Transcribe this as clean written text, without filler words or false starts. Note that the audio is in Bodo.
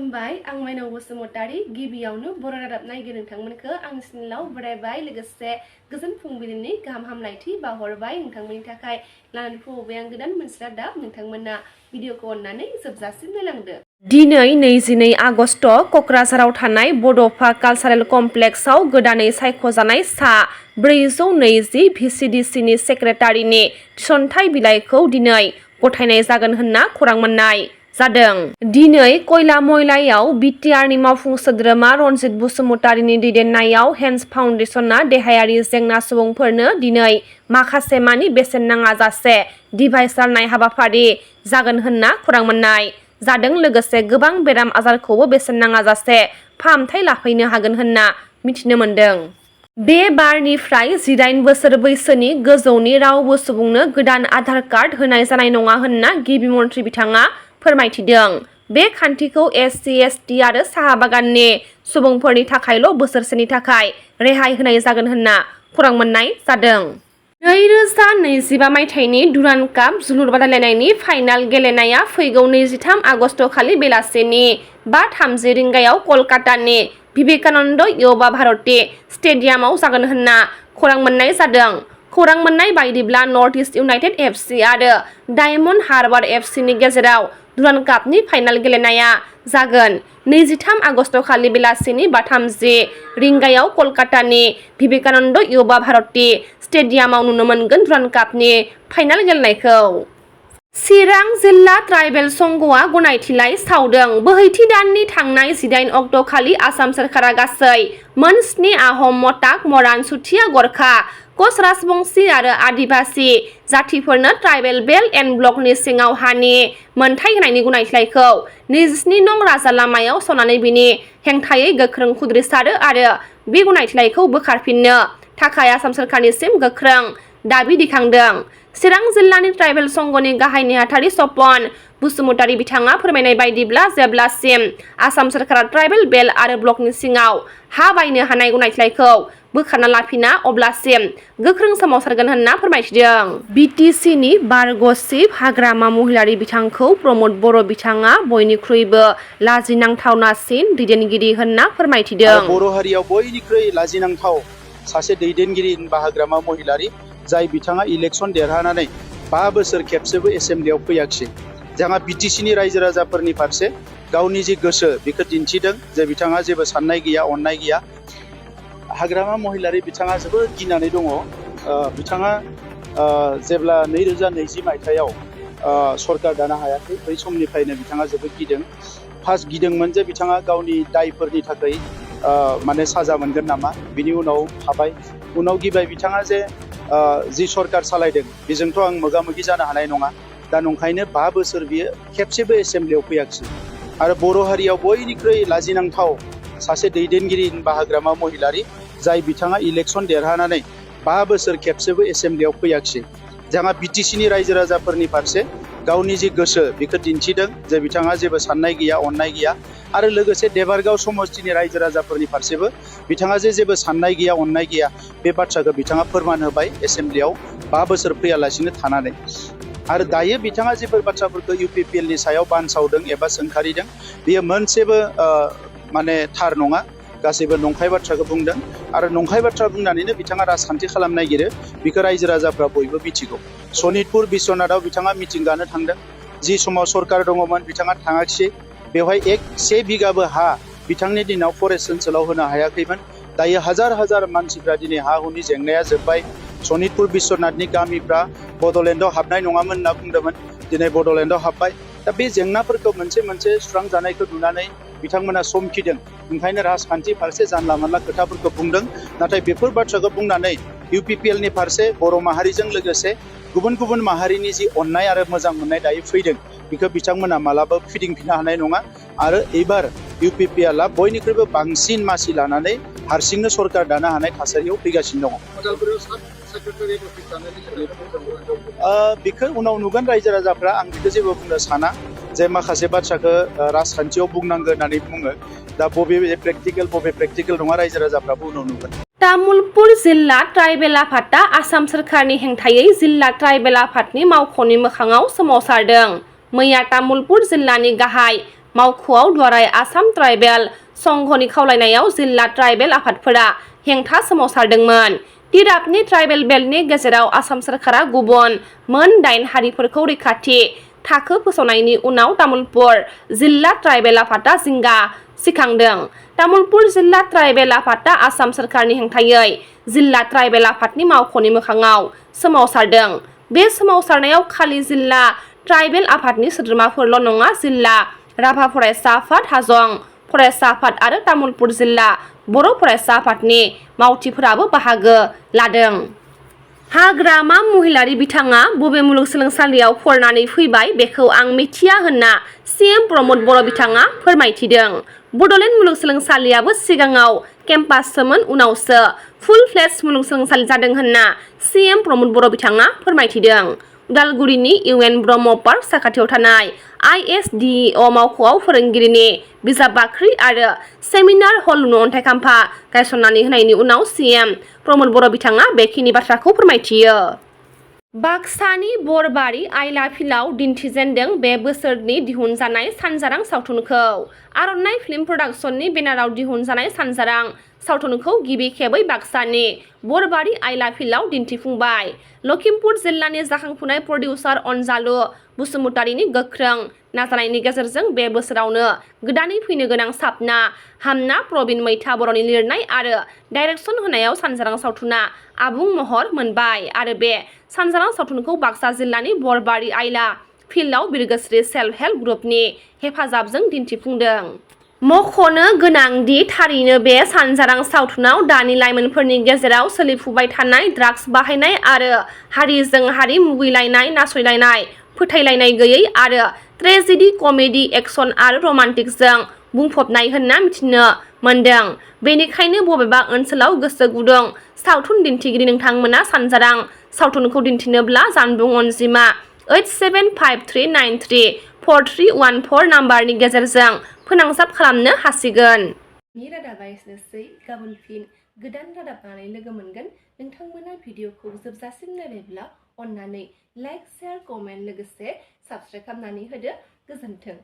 खुलुमबाय आं माइनाव बसुमतारी गिबियावनो बर' रादाब नायगिरि नोंथांमोनखौ आंनि चेनेलाव बरायबाय लोगोसे गोजोन फुंबिलिनि गाहाम हामलायथि बावहरबाय नोंथांमोननि थाखाय लानानै फैबाय आं गोदान मोनसे रादाब नोंथांमोना भिडिअखौ अननानै जोबजासिम नायलांदो। दिनै 22 आगस्ट क'क्राझाराव थानाय बड'फा कालचारेल कमप्लेक्सआव गोदानै सायख'जानाय सा 420 भिसिडिसिनि सेक्रेटारिनि थिसनथाइ बिलाइखौ दिनै गथायनाय जागोन होनना खौरां मोननाय जादों। दिनै कयला मयलायाव बिटिआरनि मावफुं सोद्रोमा रनजित बसुमतारिनि दैदेननायाव हेन्स फाउन्डेसनआ देहायारि जेंना सुबुंफोरनो दिनै माखासे मानि बेसेन नाङाजासे डिभाइस राननाय हाबाफारि जागोन होनना खौरां मोननाय जादों। लोगोसे गोबां बेराम आजारखौबो बेसेन नाङाजासे फाहामथाय लाफैनो हागोन होनना मिथिनो मोन्दों। बे बारनिफ्राय 18 बोसोर बैसोनि गोजौनि रावबो सुबुंनो गोदान आधार कार्ड होनाय जानाय नङा होनना गिबि मन्थ्रि बिथाङा फोरमायथिदों। बे खान्थिखौ SC ST आरो साहा बागाननि सुबुंफोरनि थाखायल' बोसोरसेनि थाखाय रेहाय होनाय जागोन होनना खौरां मोननाय जादों। 2025 मायथाइनि डुरान्ड काप जोलुर बादायलायनायनि फाइनाल गेलेनाया फैगौ 23 आगस्ट खालि बेलासिनि 5:30 रिंगायाव कलकातानि विवेकानन्द युवा भारती स्टेडियामाव जागोन होनना खौरां मोननाय जादों। खौरां मोननाय बायदिब्ला नर्थ इस्ट इउनाइटेड FC आरो डायमन्ड हार्बार FC नि गेजेराव डुरान्ड कापनि फाइनाल गेलेनाया जागोन। 23 आगस्ट खालि बेलासिनि 5:30 रिंगायाव कलकातानि विवेकानन्द युवा भारती स्टेडियामाव नुनो मोनगोन डुरान्ड कापनि फाइनाल गेलेनायखौ। चिरां जिल्ला ट्राइबेल संघआ गनायथिलाइ सावदों। बोहैथि दाननि थांनाय 18 अक्ट' खालि आसाम सोरखारा गासै मोन 7 आहम, मटाक, मरान, चुथिया, गरखा, कच राजबंशी आरो आदिबासी जातिफोरनो ट्राइबेल बेल्ट एन्ड ब्लकनि सिङाव हानि मोनथाय होनायनि गनायथिलाइखौ 27 नं राजा लामायाव सावनानै बिनि हेंथायै गोख्रों खुद्रिसारो आरो बे गनायथिलाइखौ बोखारफिननो थाखाय आसाम सोरखारनिसिम गोख्रों दाबि दैखांदों। चिरां जिल्लानि ट्राइबेल संघनि गाहाय नेहाथारि सपन बसुमतारी बिथाङा फोरमायनाय बायदिब्ला जेब्लासिम आसाम सोरखारा ट्राइबेल बेल्ट आरो ब्लकनि सिङाव हा बायनो हानाय गनायथिलाइखौ बोखारना लाफिना अब्लासिम गोख्रों सोमावसारगोन होनना फोरमायथिदों। BTC-नि बारग'चिफ हाग्रामा महिलारि बिथांखौ प्रमद बर' बिथाङा बयनिख्रुइबो लाजिनांथावनासिन दैदेनगिरि होनना फोरमायथिदों। बर' हारियाव बयनिख्रुइ लाजिनांथाव सासे दैदेनगिरि होनबा हाग्रामा महिलारि, जाय बिथाङा इलेक्सन देरहानानै 5 बोसोर खेबसेबो एसेम्ब्लियाव फैयाखिसै। जोंहा BTC-नि रायजो राजाफोरनि फारसे गावनि जि गोसो बेखौ दिन्थिदों जे बिथाङा जेबो साननाय गैया, अननाय गैया। हाग्रामा महिलारि बिथाङा जोबोद गिनानै दङ। बिथाङा जेब्ला 2020 मायथाइयाव सरकार दानो हायाखै बै समनिफ्रायनो बिथाङा जोबोद गिदों। फार्स्ट गिदोंमोन जे बिथाङा गावनि दायफोरनि थाखाय माने साजा मोनगोन नामा, बिनि उनाव थाबाय। उनाव गिबाय बिथाङा जे जि सरकार सालायदों बेजोंथ' आं मोगा मोगि जानो हानाय नङा। दा नंखायनो 5 बोसोर बियो खेबसेबो एसेम्ब्लियाव फैयाखिसै। आरो बर' हारियाव बयनिख्रुइ लाजिनांथाव सासे दैदेनगिरि होनबा हाग्रामा महिलारि, जाय बिथाङा इलेक्सन देरहानानै 5 बोसोर खेबसेबो एसेम्ब्लियाव फैयाखिसै। जोंहा BTC-नि रायजो राजाफोरनि फारसे गावनि जि गोसो बेखौ दिन्थिदों जे बिथाङा जेबो साननाय गैया, अननाय गैया। आरो लोगोसे देबारगाव समस्तिनि रायजो राजाफोरनि फारसेबो बिथाङा जे जेबो साननाय गैया, अननाय गैया, बे बाथ्राखौ बिथाङा फोरमान होबाय एसेम्ब्लियाव 5 बोसोर फैयालासिनो थानानै। आरो दायो बिथाङा जेफोर बाथ्राफोरखौ UPPL-नि सायाव बानसावदों एबा सोंखारिदों बेयो मोनसेबो माने थार नङा। गासैबो नंखाय बाथ्राखौ बुंदों आरो नंखाय बाथ्रा बुंनानैनो बिथाङा राजखान्थि खालामनो नागिरो। बेखौ रायजो राजाफ्रा बयबो मिथिगौ। सनितपुर बिश्वनाथआव बिथाङा मिटिं गानो थांदों। जि समाव सरकार दङमोन बिथाङा थाङाखिसै। बेवहाय 1 बिगाबो हा बिथांनि दिनाव फरेस्ट ओनसोलाव होनो हायाखैमोन। दायो हाजार हाजार मानसिफ्रा दिनै हा हुनि जेंनाया जोब्बाय। सनितपुर बिश्वनाथनि गामिफ्रा बड'लेण्डआव हाबनाय नङामोन होनना बुंदोंमोन, दिनै बड'लेण्डआव हाबबाय। दा बे जेंनाफोरखौ मोनसे मोनसे सुस्रांजानायखौ नुनानै बिथांमोना समखिदों। ओंखायनो राजखान्थि फारसे जानला मोनला खोथाफोरखौ बुंदों। नाथाय बेफोर बाथ्राखौ बुंनानै UPPL-नि फारसे बर' माहारिजों लोगोसे गुबुन गुबुन माहारिनि जि अननाय आरो मोजां मोननाय दायो फैदों बेखौ बिथांमोना मालाबा फिदिंफिननो हानाय नङा। आरो एबार UPPL-आ बयनिख्रुइबो बांसिन मासि लानानै हारसिंनो सरकार दानो हानाय थासारियाव फैगासिनो दङ। बेखौ उनाव नुगोन रायजो राजाफ्रा। आं बेखौ जेबो बुंनो साना जे माखासे बाथ्राखौ राजखान्थियाव बुंनांगौ होननानै बुङो। दा बबे प्रेक्टिकेल नङा रायजो राजाफ्राबो उनाव नुगोन। तामुलपुर जिल्ला ट्राइबेल आफादआ आसाम सोरखारनि हेंथायै जिल्ला ट्राइबेल आफादनि मावख'नि मोखाङाव सोमावसारदों। मैया तामुलपुर जिल्लानि गाहाय मावख'आव दुवाराय आसाम ट्राइबेल संघनि खावलायनायाव जिल्ला ट्राइबेल आफादफोरा हेंथा सोमावसारदोंमोन। तिरापनि ट्राइबेल बेल्टनि गेजेराव आसाम सोरखारा गुबुन मोन 8 हारिफोरखौ रैखाथि थाखो फोसावनायनि उनाव तामुलपुर जिल्ला ट्राइबेल आफादा जिंगा सिखांदों। तामुलपुर जिल्ला ट्राइबेल आफादा आसाम सोरखारनि हेंथायै जिल्ला ट्राइबेल आफादनि मावख'नि मोखाङाव सोमावसारदों। बे सोमावसारनायाव खालि जिल्ला ट्राइबेल आफादनि सोद्रोमाफोरल' नङा, जिल्ला राभा फरायसा आफाद, हाजं फरायसा आफाद आरो तामुलपुर जिल्ला बर' फरायसा आफादनि मावथिफोराबो बाहागो लादों। हाग्रामा महिलारि बिथाङा बबे मुलुगसोलोंसालियाव फरायनानै फैबाय बेखौ आं मिथिया होनना CM प्रमद बर' बिथाङा फोरमायथिदों। बड'लेण्ड मुलुगसोलोंसालियाबो सिगाङाव केम्पाससोमोन, उनावसो फुल फ्लेज मुलुगसोलोंसालि जादों होनना CM प्रमद बर' बिथाङा फोरमायथिदों। उदालगुरिनि UN ब्रह्म पार्क साखाथियाव थानाय ISDEO मावख'आव फोरोंगिरिनि बिजाब बाख्रि आरो सेमिनार हल लुनो अन्थाइ खाम्फा गायसननानै होनायनि उनाव CM प्रमद बर' बिथाङा बेखिनि बाथ्राखौ फोरमायथियो। बाक्सानि बरबारि आइला फिल्डआव दिन्थिजेनदों बे बोसोरनि दिहुनजानाय सानजारां सावथुनखौ। आर'नाइ फिल्म प्रडाक्शननि बेनाराव दिहुनजानाय सानजारां सावथुनखौ गिबि खेबै बाक्सानि बरबारि आइला फिल्डआव दिन्थिफुंबाय। लखिमपुर जिल्लानि जाखांफुनाय प्रडिउसार अनजालु बसुमतारिनि गोख्रों नाजानायनि गेजेरजों बे बोसोरावनो गोदानै फैनो गोनां सापना हामना प्रबिन मैथा बर'नि लिरनाय आरो डाइरेक्सन होनायाव सानजारां सावथुना आबुं महर मोनबाय आरो बे सानजारां सावथुनखौ बाक्सा जिल्लानि बरबारि आइला फिल्डआव बिरगोस्रि सेल्फ हेल्प ग्रुपनि हेफाजाबजों दिन्थिफुंदों। मख'नो गोनांदि थारैनो बे सानजारां सावथुनाव दानि लाइमोनफोरनि गेजेराव सोलिफुबाय थानाय ड्राग्स बाहायनाय आरो हारिजों हारि मुगैलायनाय, नासयलायनाय, फोथायलायनाय गैयै आरो ट्रेजेडि, कमेडि, एक्सन आरो रमान्टिकजों बुंफबनाय होनना मिथिनो मोनदों। बेनिखायनो बबेबा ओनसोलाव गोसो गुदुं सावथुन दिन्थिगिरि नोंथांमोना सानजारां सावथुनखौ दिन्थिनोब्ला जानबुं अनजिमा 8753934314 नाम्बारनि गेजेरजों फोनांजाब खालामनो हासिगोन। रादाबा एसेनोसै, गाबोन फिन गोदान रादाब लानानै लोगो मोनगोन। नोंथांमोना भिडिअखौ जोबजासिम नायबायब्ला अन्नानै लाइक, शेयार, कमेन्ट लोगोसे साबस्क्राइब खालामनानै होदो। गोजोन्थों।